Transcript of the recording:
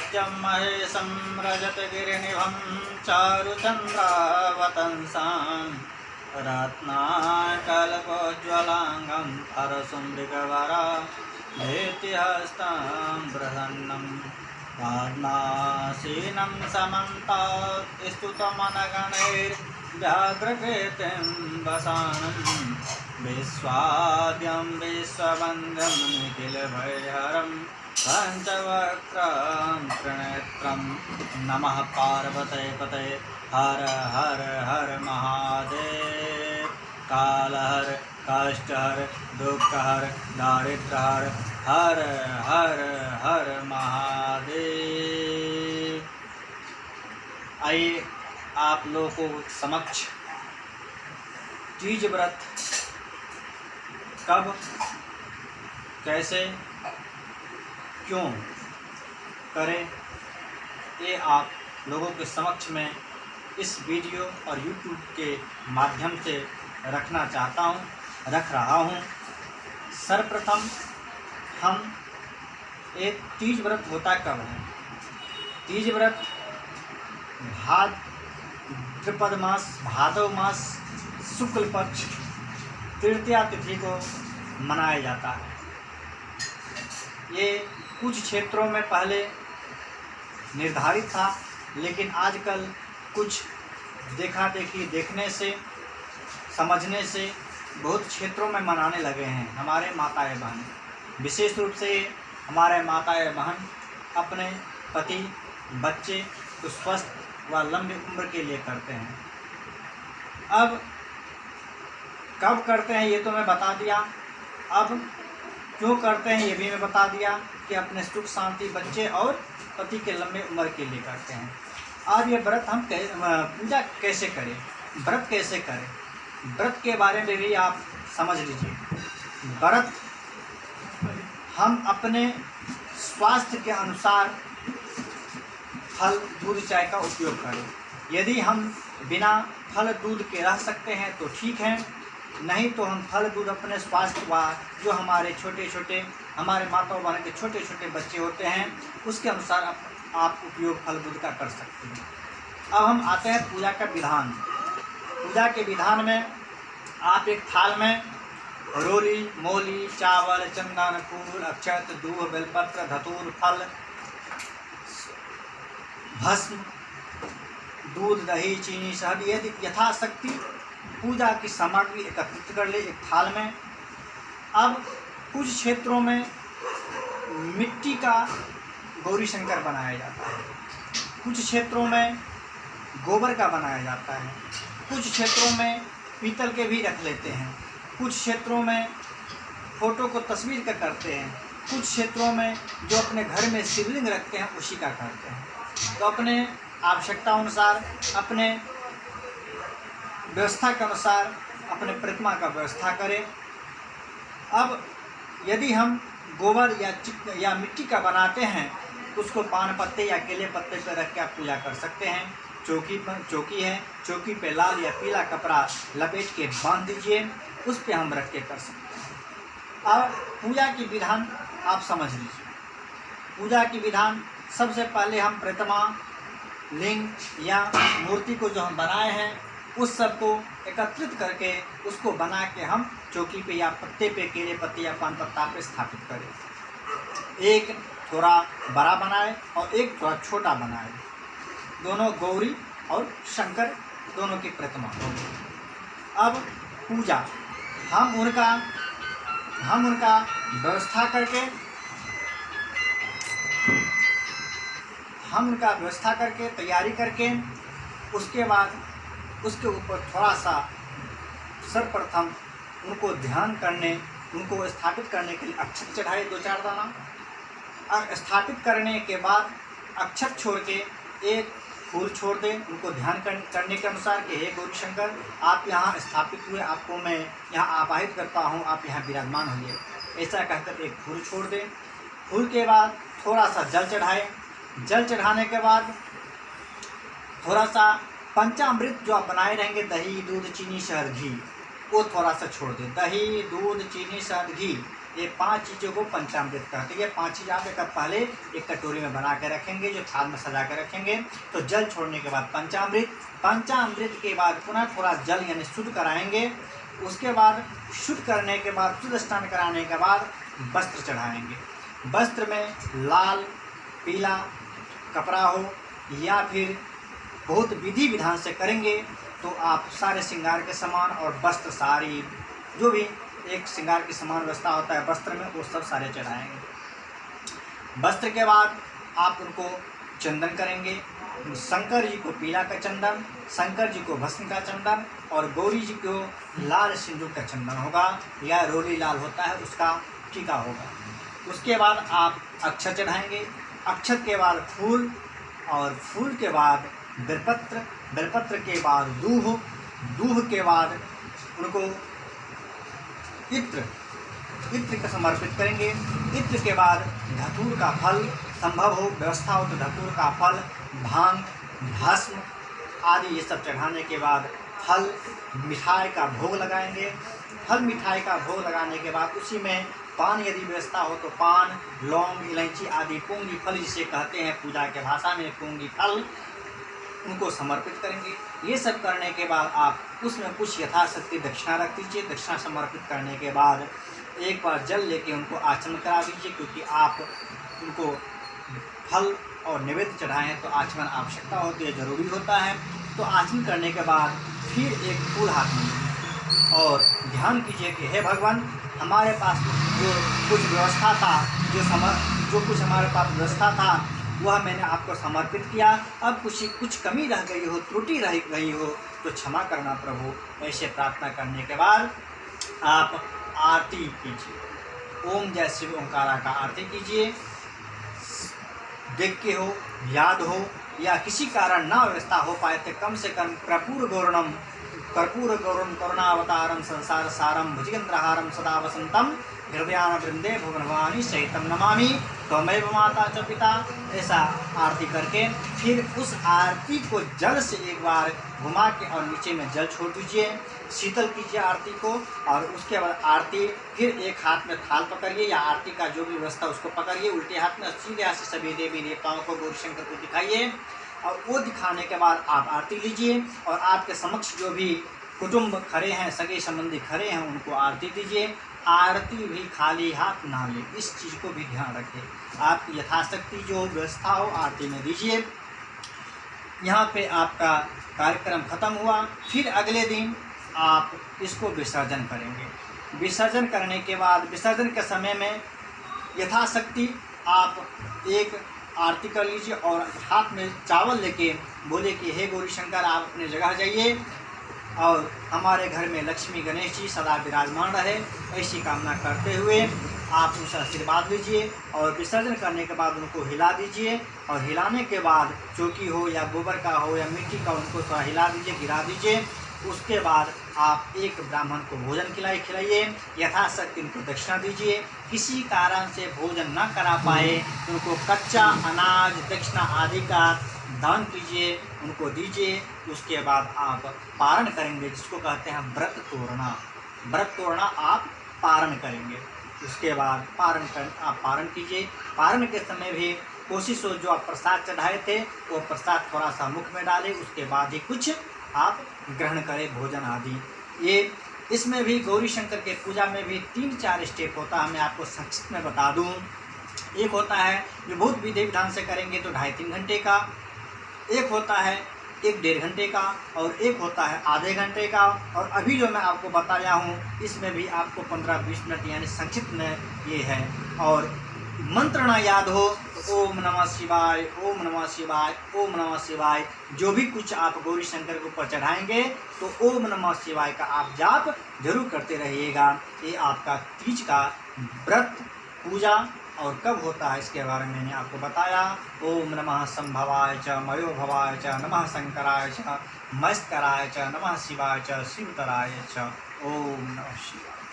सत्यं महेशं रजतगिरिनिभं चारुचन्द्रावतंसां रत्नाकल्पोज्ज्वलाङ्गं हरसुमृगवरा धीतिहस्तं प्रसन्नं पद्मासीनं समन्तात् स्तुतमनगणैर्व्याघ्रकृतिं वसानं विश्वाद्यं विश्ववन्द्यं निखिलभयहरं पंचवक्त्रं त्रिनेत्रं नमः पार्वते पते हर हर हर महादेव। कालहर कष्टहर दुःखहर दारिद्र्यहर हर हर हर महादेव। आइए आप लोगों को समक्ष तीज व्रत कब, कैसे, क्यों करें, ये आप लोगों के समक्ष में इस वीडियो और YouTube के माध्यम से रखना चाहता हूँ, रख रहा हूँ। सर्वप्रथम हम एक तीज व्रत होता कब है? तीज व्रत भाद्रपद मास, भादव मास शुक्ल पक्ष तृतीया तिथि को मनाया जाता है। ये कुछ क्षेत्रों में पहले निर्धारित था, लेकिन आजकल कुछ देखने से, समझने से बहुत क्षेत्रों में मनाने लगे हैं हमारे माताएं बहन। विशेष रूप से हमारे माताएं बहन अपने पति बच्चे को स्वस्थ व लंबी उम्र के लिए करते हैं। अब कब करते हैं ये तो मैं बता दिया, अब क्यों करते हैं ये भी मैं बता दिया कि अपने सुख शांति बच्चे और पति के लंबे उम्र के लिए करते हैं। आज ये व्रत हम पूजा कैसे करें, व्रत कैसे करें, व्रत के बारे में भी आप समझ लीजिए। व्रत हम अपने स्वास्थ्य के अनुसार फल दूध चाय का उपयोग करें। यदि हम बिना फल दूध के रह सकते हैं तो ठीक है, नहीं तो हम फल दूध अपने स्वास्थ्य व जो हमारे छोटे छोटे हमारे माता बहन के छोटे छोटे बच्चे होते हैं उसके अनुसार आप उपयोग फल दूध का कर सकते हैं। अब हम आते हैं पूजा का विधान। पूजा के विधान में आप एक थाल में रोली, मोली, चावल, चंदन, फूल, अक्षत, दूब, बेलपत्र, धतूर, फल, भस्म, दूध, दही, चीनी, शहद यदि यथाशक्ति पूजा की सामग्री एकत्रित कर ले एक थाल में। अब कुछ क्षेत्रों में मिट्टी का गौरी शंकर बनाया जाता है, कुछ क्षेत्रों में गोबर का बनाया जाता है, कुछ क्षेत्रों में पीतल के भी रख लेते हैं, कुछ क्षेत्रों में फोटो को तस्वीर का करते हैं, कुछ क्षेत्रों में जो अपने घर में शिवलिंग रखते हैं उसी का करते हैं। तो अपने आवश्यकता अनुसार, अपने व्यवस्था के अनुसार अपने प्रतिमा का व्यवस्था करें। अब यदि हम गोबर या मिट्टी का बनाते हैं तो उसको पान पत्ते या केले पत्ते पर रख के आप पूजा कर सकते हैं। चौकी है, चौकी पे लाल या पीला कपड़ा लपेट के बांध दीजिए, उस पे हम रख के कर सकते हैं। अब पूजा की विधान आप समझ लीजिए। पूजा की विधान सबसे पहले हम प्रतिमा, लिंग या मूर्ति को जो हम बनाए हैं उस सब को एकत्रित करके उसको बना के हम चौकी पे या पत्ते पे, केले पत्ते या पान पत्ता पे स्थापित करें। एक थोड़ा बड़ा बनाए और एक थोड़ा छोटा बनाए, दोनों गौरी और शंकर दोनों की प्रतिमा हो। अब पूजा हम उनका व्यवस्था करके तैयारी करके उसके बाद उसके ऊपर थोड़ा सा सर्वप्रथम उनको ध्यान करने, उनको स्थापित करने के लिए अक्षत चढ़ाए 2-4 दाना, और स्थापित करने के बाद अक्षत छोड़ के एक फूल छोड़ दें उनको ध्यान करने के अनुसार कि हे गौरी शंकर आप यहाँ स्थापित हुए, आपको मैं यहाँ आवाहित करता हूँ, आप यहाँ विराजमान होइए, ऐसा कहकर एक फूल छोड़ दें। फूल के बाद थोड़ा सा जल चढ़ाएं। जल चढ़ाने के बाद थोड़ा सा पंचामृत जो आप बनाए रहेंगे, दही, दूध, चीनी, शहद, घी, वो थोड़ा सा छोड़ दें। दही, दूध, चीनी, शहद, घी ये 5 चीज़ों को पंचामृत कहते हैं। ये 5 चीज़ आप एक पहले एक कटोरी में बना के रखेंगे, जो थाल में सजा के रखेंगे। तो जल छोड़ने के बाद पंचामृत के बाद पुनः थोड़ा जल यानी शुद्ध कराएंगे। उसके बाद शुद्ध करने के बाद, शुद्ध स्नान कराने के बाद वस्त्र चढ़ाएंगे। वस्त्र में लाल पीला कपड़ा हो या फिर बहुत विधि विधान से करेंगे तो आप सारे श्रृंगार के सामान और वस्त्र, साड़ी जो भी एक श्रृंगार की समान व्यवस्था होता है वस्त्र में, वो सब सारे चढ़ाएंगे। वस्त्र के बाद आप उनको चंदन करेंगे। शंकर जी को पीला का चंदन, शंकर जी को भस्म का चंदन और गौरी जी को लाल सिंदूर का चंदन होगा या रोली लाल होता है उसका टीका होगा। उसके बाद आप अक्षत चढ़ाएंगे। अक्षत के बाद फूल और फूल के बाद बेलपत्र, बेलपत्र के बाद दूब, दूब के बाद उनको इत्र का समर्पित करेंगे। इत्र के बाद धतूर का फल, संभव हो व्यवस्था हो तो धतूर का फल, भांग, भस्म आदि ये सब चढ़ाने के बाद फल मिठाई का भोग लगाएंगे। फल मिठाई का भोग लगाने के बाद उसी में पान यदि व्यवस्था हो तो पान, लौंग, इलायची आदि पूंगी फल जिसे कहते हैं पूजा के भाषा में पूंगी फल, उनको समर्पित करेंगे। ये सब करने के बाद आप उसमें कुछ यथाशक्ति दक्षिणा रख दीजिए। दक्षिणा समर्पित करने के बाद एक बार जल लेके उनको आचमन करा दीजिए, क्योंकि आप उनको फल और नैवेद्य चढ़ाएं हैं तो आचमन आवश्यकता होती है, जरूरी होता है। तो आचमन करने के बाद फिर एक फूल हाथ में और ध्यान कीजिए कि हे भगवान, हमारे पास जो कुछ व्यवस्था था, जो कुछ हमारे पास व्यवस्था था वह मैंने आपको समर्पित किया। अब कुछ कमी रह गई हो, त्रुटि रह गई हो तो क्षमा करना प्रभु। ऐसे प्रार्थना करने के बाद आप आरती कीजिए। ओम जय शिव ओंकारा का आरती कीजिए। देख के हो, याद हो या किसी कारण ना व्यवस्था हो पाए तो कम से कम कर्पूर गौरम करुणावतारम संसार सारम भुजगेंद्रहारम सदा वसंतम हृदयान वृंदे भुवनवाणी सहितम नमामि त्वमेव माता च पिता, ऐसा आरती करके फिर उस आरती को जल से एक बार घुमा के और नीचे में जल छोड़ दीजिए, शीतल कीजिए आरती को। और उसके बाद आरती फिर एक हाथ में थाल पकड़िए या आरती का जो भी व्यवस्था उसको पकड़िए, उल्टे हाथ में सीधे हाथ से सभी देवी देवताओं को गौरीशंकर को दिखाइए। और वो दिखाने के बाद आप आरती लीजिए और आपके समक्ष जो भी कुटुंब खड़े हैं, सगे संबंधी खड़े हैं, उनको आरती दीजिए। आरती भी खाली हाथ ना ले, इस चीज़ को भी ध्यान रखें। आपकी यथाशक्ति जो व्यवस्था हो आरती में दीजिए। यहाँ पे आपका कार्यक्रम खत्म हुआ। फिर अगले दिन आप इसको विसर्जन करेंगे। विसर्जन करने के बाद विसर्जन के समय में यथाशक्ति आप एक आरती कर लीजिए और हाथ में चावल लेके बोले कि हे गौरी शंकर, आप अपने जगह जाइए और हमारे घर में लक्ष्मी गणेश जी सदा विराजमान रहे, ऐसी कामना करते हुए आप उनसे आशीर्वाद लीजिए। और विसर्जन करने के बाद उनको हिला दीजिए और हिलाने के बाद चौकी हो या गोबर का हो या मिट्टी का, उनको थोड़ा हिला दीजिए, गिरा दीजिए। उसके बाद आप एक ब्राह्मण को भोजन खिलाइए, यथाशक्ति उनको दक्षिणा दीजिए। किसी कारण से भोजन न करा पाए तो उनको कच्चा अनाज, दक्षिणा आदि का दान कीजिए, उनको दीजिए। उसके बाद आप पारण करेंगे, जिसको कहते हैं व्रत तोड़ना। व्रत तोड़ना आप पारण करेंगे। उसके बाद आप पारण कीजिए। पारण के समय भी कोशिश हो जो आप प्रसाद चढ़ाए थे वो प्रसाद थोड़ा सा मुख में डालें, उसके बाद ही कुछ आप ग्रहण करें भोजन आदि। ये इसमें भी गौरी शंकर के पूजा में भी 3-4 स्टेप होता है। मैं आपको संक्षिप्त में बता दूं। एक होता है जो बहुत विधि विधान से करेंगे तो 2.5-3 घंटे का, एक होता है 1-1.5 घंटे का और एक होता है आधे घंटे का। और अभी जो मैं आपको बताया हूँ इसमें भी आपको 15-20 मिनट यानी संक्षिप्त में ये है। और मंत्र ना याद हो तो ओम नमः शिवाय, ओम नमः शिवाय, ओम नमः शिवाय, जो भी कुछ आप गौरी शंकर के ऊपर चढ़ाएंगे तो ओम नमः शिवाय का आप जाप जरूर करते रहिएगा। ये आपका तीज का व्रत पूजा और कब होता है इसके बारे में मैंने आपको बताया। ओम नमः संभवाय च मयो भवाय च नमः शंकराय च मस्कराय च नमः शिवाय च शिवतराय च। ओम नमः शिवाय।